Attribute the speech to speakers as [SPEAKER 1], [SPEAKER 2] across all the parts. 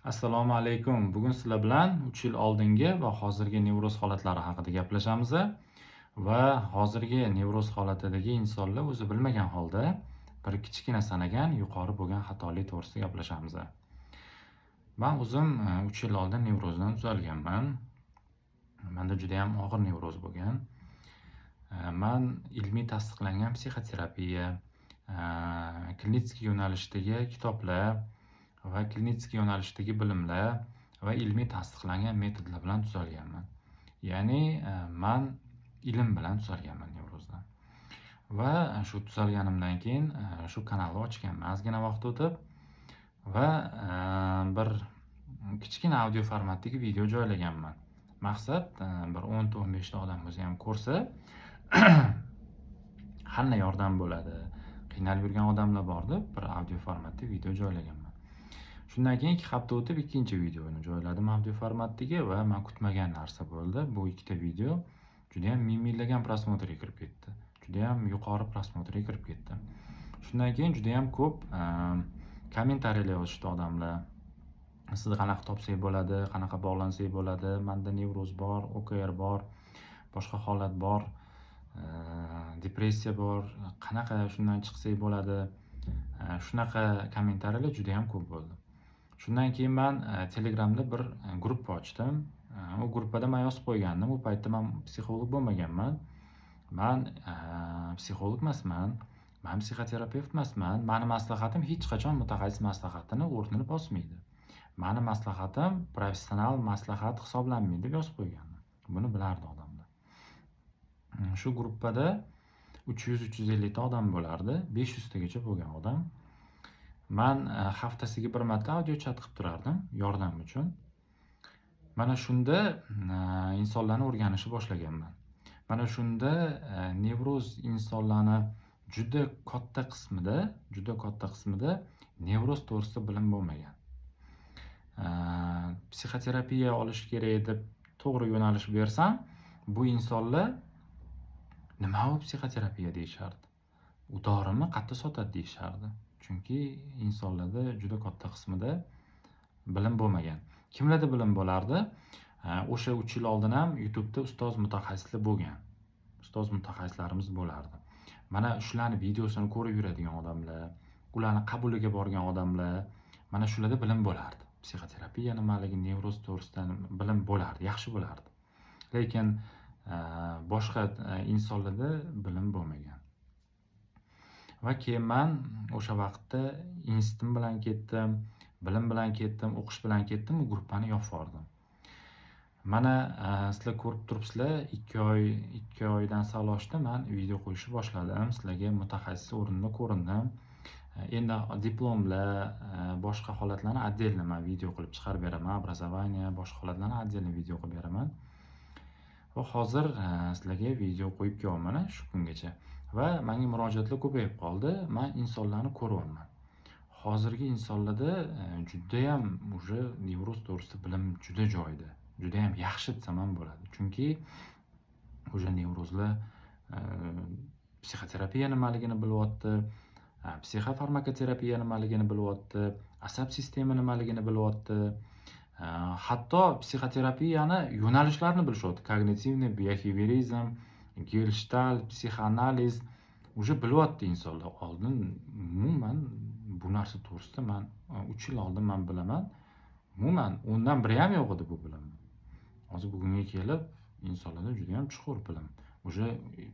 [SPEAKER 1] Assalomu alaykum. Bugun sizlar bilan 3 yil oldingi va hozirgi nevroz holatlari haqida gaplashamiz va hozirgi nevroz holatidagi insonlar o'zi bilmagan holda bir kichkina sanagan yuqori bo'lgan xatolik to'g'risida gaplashamiz. Men o'zim 3 yil oldin nevrozdan tuzalganman. Menda juda ham og'ir nevroz bo'lgan. Men ilmiy tasdiqlangan psixoterapiya, klinitskiy yo'nalishdagi kitoblar va klinitskiy yo'nalishdagi bilimlar va ilmiy tasdiqlangan metodlar bilan tuzalganman. Ya'ni men ilm bilan tuzalganman nevrozdan. Va shu tuzalganimdan keyin shu kanalni ochganman ozgina vaqt o'tib va bir kichkina audio formatdagi video joylaganman. Maqsad bir 10-15 ta odam o'zi ham ko'rsa hamma yordam bo'ladi. Qiynalib yurgan odamlar bor deb bir audio formatda video joylaganman. Shundan keyin 2 hafta o'tib ikkinchi videoni joyladim audio formatdagi va men kutmagan narsa bo'ldi. Bu ikkita video juda ham ming-minglagan prosmotrga kirib ketdi. Juda ham yuqori prosmotrga kirib ketdi. Shundan keyin juda ham ko'p kommentariyalar yozishdi odamlar. Sizni qanaqa topsak bo'ladi, qanaqa bog'lansak bo'ladi, menda nevroz bor, OKR bor, boshqa holat bor, depressiya bor, qanaqa shundan chiqsak bo'ladi. Shunaqa kommentariyalar juda ham ko'p bo'ldi. Shundan keyin men Telegramda bir gruppa ochdim. U gruppada men yozib qo'ygandim. U paytda men psixolog bo'lmaganman. Men psixolog emasman. Men psixoterapevt emasman. Meni maslahatim hech qachon mutaxassis maslahatini o'rnini bosmaydi. Meni maslahatim professional maslahat hisoblanmaydi deb yozib qo'ygandim. Buni bilardi odamlar. Shu gruppada 300-350 ta odam bo'lardi. 500 tagacha bo'lgan odam. Men haftasiga bir marta audio chat qilib turardim yordam uchun. Mana shunda insonlarni o'rganishni boshlaganman. Mana shunda nevroz insonlarni juda katta qismida nevroz to'g'risida bilim bo'lmagan. Psixoterapiya olish kerak deb to'g'ri yo'nalish bersam, bu insonlar nima u psixoterapiya deyishardi. U dorini qayerda sotadi deyishardi. Chunki insonlarda juda katta qismida bilim bo'lmagan. Kimlarda bilim bo'lardi? O'sha 3 yil oldin ham YouTube'da ustoz mutaxassislar bo'lgan. Ustoz mutaxassislarimiz bo'lardi. Mana shularni videosini ko'rib yuradigan odamlar, ularni qabuliga borgan odamlar, mana shularda bilim bo'lardi. Psixoterapiya nimaligi, nevroz to'g'risida bilim bo'lardi, yaxshi bo'lardi. Lekin boshqa insonlarda bilim bo'lmagan. Va keyin men o'sha vaqtda institutim bilan ketdim, bilim bilan ketdim, o'qish bilan ketdim, u gruppani yopib yubordim. Mana sizlar ko'rib turibsizlar, 2 oydan sal oshdi men video qo'yishni boshladim. Sizlarga mutaxassis o'rinda ko'rindim. Endi diplomlar, boshqa holatlarni отдельно men video qilib chiqarib beraman, образование, boshqa holatlarni отдельно video qilib beraman. Va hozir sizlarga video qo'yib kelyapman shu kungacha. Va menga murojaatlar ko'payib qoldi. Men insonlarni ko'ryapman. Hozirgi insonlarda juda ham o'sha nevroz to'g'risida bilim juda joyida. Juda ham yaxshi desam ham bo'ladi. Chunki o'sha nevrozlar psixoterapiya nimaligini bilyapti, psixofarmakoterapiya nimaligini bilyapti, asab sistema nimaligini bilyapti. Hatto psixoterapiyani yo'nalishlarini bilishyapti. Kognitivniy bioxeverizm, Gestalt, psixoanaliz уже bilyapti insonlar. Oldin umuman bu narsa to'g'risida men 3 yil oldin men bilaman. Umuman undan biri ham yo'q edi bu bilim. Hozir bugunga kelib insonlarda juda ham chuqur bilim. Уже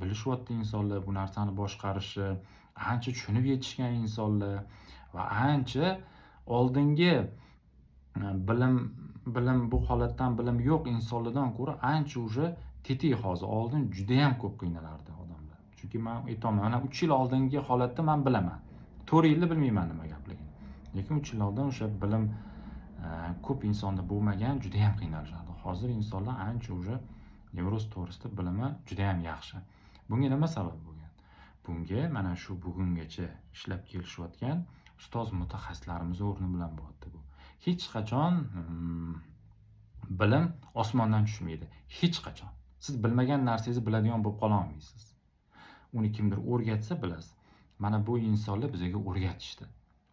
[SPEAKER 1] bilishyapti insonlar bu narsani boshqarishi, ancha tushunib yetishgan insonlar va ancha oldingi bilim bu holatdan bilim yo'q insonlardan ko'ra ancha уже tetik hozir. Oldin juda ham ko'p qiynalardi odamlar. Chunki men aytaman, mana 3 yil oldingi holatda men bilaman. 4 yilda bilmayman nima gapligini. Lekin 3 yil oldin o'sha bilim ko'p insonda bo'lmagan, juda ham qiynalishardi. Hozir insonlar ancha уже nevroz to'g'risida bilimi juda ham yaxshi. Bunga nima sabab bo'lgan? Bunga mana shu bugungacha ishlab kelishayotgan ustoz mutaxassislarimiz o'rni bilan bo'lyapti bu. Hech qachon bilim osmondan tushmaydi. Hech qachon. Siz bilmagan narsangizni biladigan bo'lib qola olmaysiz. Uni kimdir o'rgatsa bilasiz. Mana bu insonlar bizga o'rgatishdi.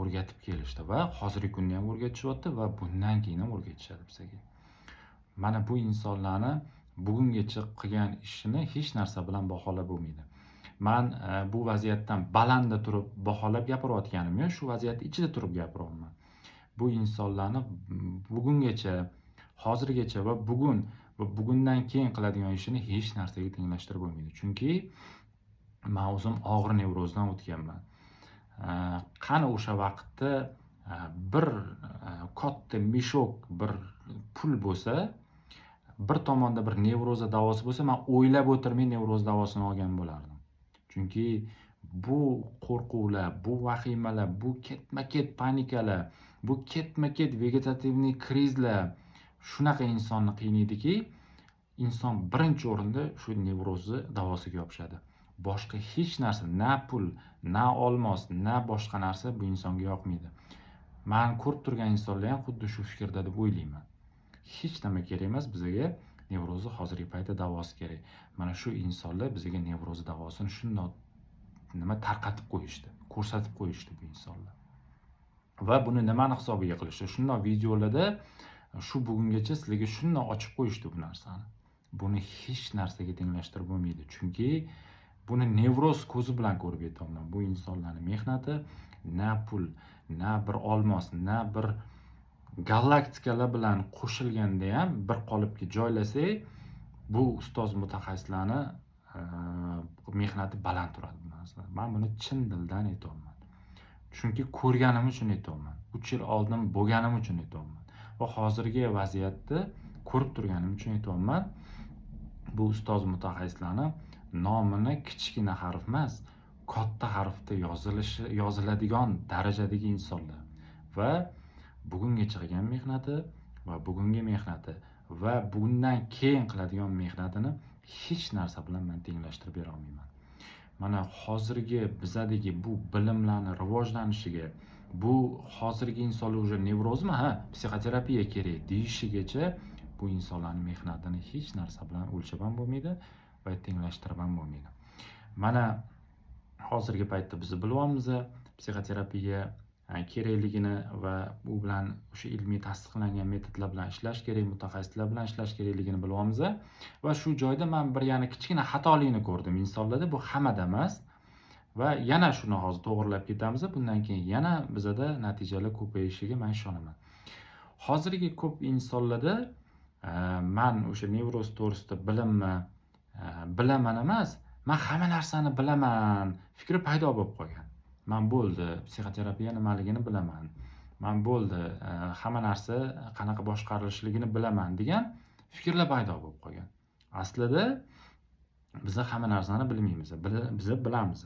[SPEAKER 1] o'rgatib kelishdi va hozirgi kunda ham o'rgatishyapti va bundan keyin ham o'rgatishadi bizga. Mana bu insonlarni bugungacha qilgan ishini hech narsa bilan baholab bo'lmaydi. Men bu vaziyatdan balandda turib baholab gapirayotganim yo'q, shu vaziyat ichida turib gapiryapman. Bu insonlarni bugungacha, hozirgacha va bugundan keyin qiladigan ishini hech narsaga tenglashtirib bo'lmaydi. Chunki men o'zim og'ir nevrozdan o'tganman. Qani o'sha vaqtda bir katta meshok bir pul bo'lsa, bir tomonda bir nevroza davosi bo'lsa, men o'ylab o'tirmay nevroz davosini olgan bo'lardim. Chunki bu qo'rquvlar, bu vahimalar, bu ketma-ket panikalar, bu ketma-ket vegetativniy krizlar shunaqa insonni qiynaydiki, inson birinchi o'rinda shu nevrozni davosiga yopishadi. Boshqa hech narsa, na pul, na olmos, na boshqa narsa bu insonga yoqmaydi. Men ko'rib turgan insonlar ham xuddi shu fikrda deb o'ylayman. Hech nima kerak emas, bizga nevrozni hozirgi paytda davosi kerak. Mana shu insonlar bizga nevroz davosini shundoq tarqatib qo'yishdi, ko'rsatib qo'yishdi bu insonlar. Va buni nimani hisobiga qilishdi? Shundoq videolarda shu bugungacha sizlarga shundoq ochib qo'yishdi bu narsani. Buni hech narsaga tenglashtirib bo'lmaydi. Chunki buni nevroz ko'zi bilan ko'rib yetaman. Bu insonlarning mehnati na pul, na bir olmos, na bir galaktikalar bilan qo'shilganda ham bir qolipga joylasak, bu ustoz mutaxassislarni mehnati baland turadi bu narsalar. Men buni chin dildan aytayapman. Chunki ko'rganim uchun aytayapman. 3 yil oldin bo'lganim uchun aytayapman. Va hozirgi vaziyatni ko'rib turganim uchun aytayapman. Bu ustoz mutaxassislarni nomini kichkina harf emas, katta harfda yoziladigan darajadagi insonlar va bugungacha qilgan mehnati va bugungi mehnati va bundan keyin qiladigan mehnatini hech narsa bilan men tenglashtirib bera olmayman. Mana hozirgi bizadagi bu bilimlarni rivojlanishiga, bu hozirgi insonlar уже nevrozmi, psixoterapiya kerak deyishigacha bu insonlarning mehnatini hech narsa bilan o'lchab ham bo'lmaydi va tenglashtirib ham bo'lmaydi. Mana hozirgi paytda biz bilyapmiz, psixoterapiya kerakligini va u bilan o'sha ilmiy tasdiqlangan metodlar bilan ishlash kerak, mutaxassislar bilan ishlash kerakligini bilyapmiz. Va shu joyda men bir yana kichkina xatolikni ko'rdim insonlarda, bu hammada emas. Va yana shuni hozir to'g'rilab ketamiz, bundan keyin yana bizada natijalar ko'payishiga men ishonaman. Hozirgi ko'p insonlarda men o'sha nevroz to'g'risida bilaman emas, men hamma narsani bilaman fikri paydo bo'lib qolgan. Men bo'ldi, psixoterapiya nimaligini bilaman. Men bo'ldi, hamma narsa qanaqa boshqarilishligini bilaman degan fikrlar paydo bo'lib qolgan. Aslida biz hamma narsani bilmaymiz. Biz bilamiz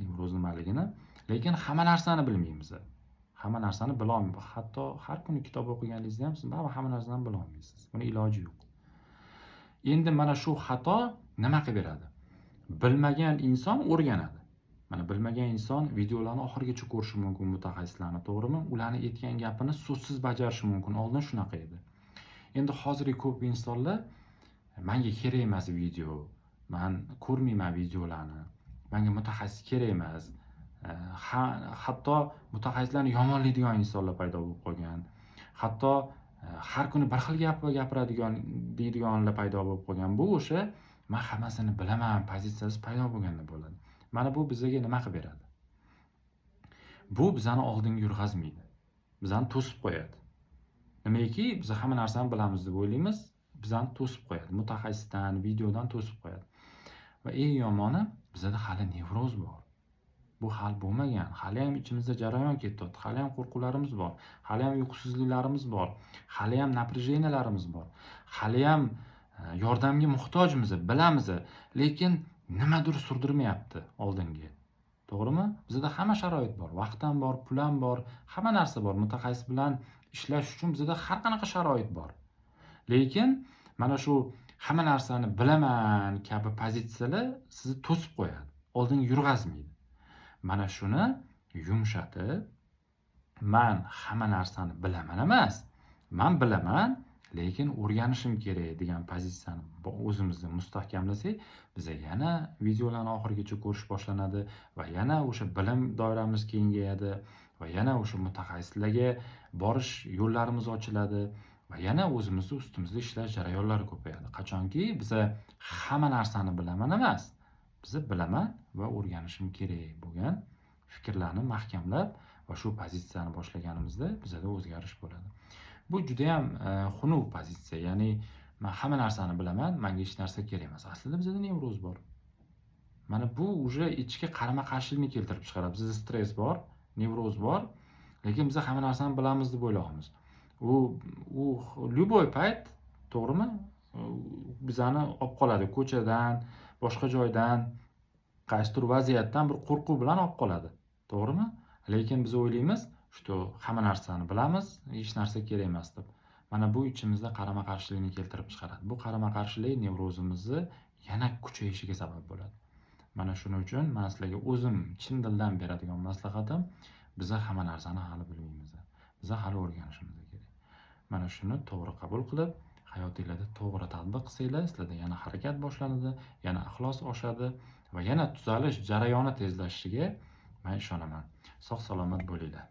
[SPEAKER 1] nevroz nimaligini, lekin hamma narsani bilmaymiz. Hamma narsani bila olmaymiz. Hatto har kuni kitob o'qiganingizda ham siz hamma narsani bila olmaysiz. Buni iloji yo'q. Endi mana shu xato nima qilib beradi? Bilmagan inson o'rganadi. Mana bilmagan inson videolarni oxirigacha ko'rishi mumkin mutaxassislarni, to'g'rimi? Ularni aytgan gapini so'zsiz bajarishi mumkin. Oldin shunaqa edi. Endi hozirgi ko'p insonlar menga kerak emas video, men ko'rmayman videolarni, menga mutaxassis kerak emas. Hatto mutaxassislarni yomonlaydigan insonlar paydo bo'lib qolgan. Hatto har kuni bir xil gap deydiganlar paydo bo'lib qolgan. Bu o'sha men hammasini bilaman pozitsiyasi paydo bo'lganda bo'ladi. Mana bu bizga nima qilib beradi? Bu bizani oldinga yurg'azmaydi. Bizani to'sib qo'yadi. Nimaki biz hamma narsani bilamiz deb o'ylaymiz, bizani to'sib qo'yadi. Mutaxassisdan, videodan to'sib qo'yadi. Va eng yomoni bizda hali nevroz bor. Bu hal bo'lmagan. Hali ham ichimizda jarayon ketyapti. Hali ham qo'rquvlarimiz bor. Hali ham uyqusizliklarimiz bor. Hali ham naprijeniyalarimiz bor. Hali ham yordamga muhtojmiz, bilamiz, lekin nimadir surdirmayapti oldinga. To'g'rimi? Bizda hamma sharoit bor, vaqt ham bor, pul ham bor, hamma narsa bor. Mutaxassis bilan ishlash uchun bizda har qanaqa sharoit bor. Lekin mana shu hamma narsani bilaman kabi pozitsiyalar sizni to'sib qo'yadi, oldinga yurg'azmaydi. Mana shuni yumshatib, men hamma narsani bilaman emas, men bilaman, lekin o'rganishim kerak degan pozitsiyani o'zimizda mustahkamlasak, biza yana videolarni oxirigacha ko'rish boshlanadi va yana o'sha bilim doiramiz kengayadi va yana o'sha mutaxassislarga borish yo'llarimiz ochiladi va yana o'zimizni ustimizda ishlash jarayonlari ko'payadi. Qachonki biza hamma narsani bilaman emas, biza bilaman va o'rganishim kerak bo'lgan fikrlarni mahkamlab va shu pozitsiyani boshlaganimizda bizada o'zgarish bo'ladi. Bu juda ham xunuk pozitsiya, ya'ni men hamma narsani bilaman, menga hech narsa kerak emas. Aslida bizada nevroz bor. Mana bu uje ichki qarama-qarshilikni keltirib chiqaradi. Bizda stress bor, nevroz bor, lekin biz hamma narsani bilamiz deb o'ylaymiz. U любой payt, to'g'rimi? Bizani olib qoladi ko'chadan, boshqa joydan, qaysidir vaziyatdan bir qo'rquv bilan olib qoladi. To'g'rimi? Lekin biz o'ylaymiz, что hamma narsani bilamiz, hech narsa kerak emas deb. Mana bu ichimizda qarama-qarshilikni keltirib chiqaradi. Bu qarama-qarshilik nevrozimizni yana kuchayishiga sabab bo'ladi. Mana shuning uchun men sizlarga o'zim chin dildan beradigan maslahatim, biza hamma narsani hali bilmaymiz. Biza hali o'rganishimiz kerak. Mana shuni to'g'ri qabul qilib, hayotingizda to'g'ri tatbiq qilsanglar, sizlarda yana harakat boshlanadi, yana ixlos oshadi va yana tuzalish jarayoni tezlashishiga men ishonaman. Sog' salomat bo'linglar.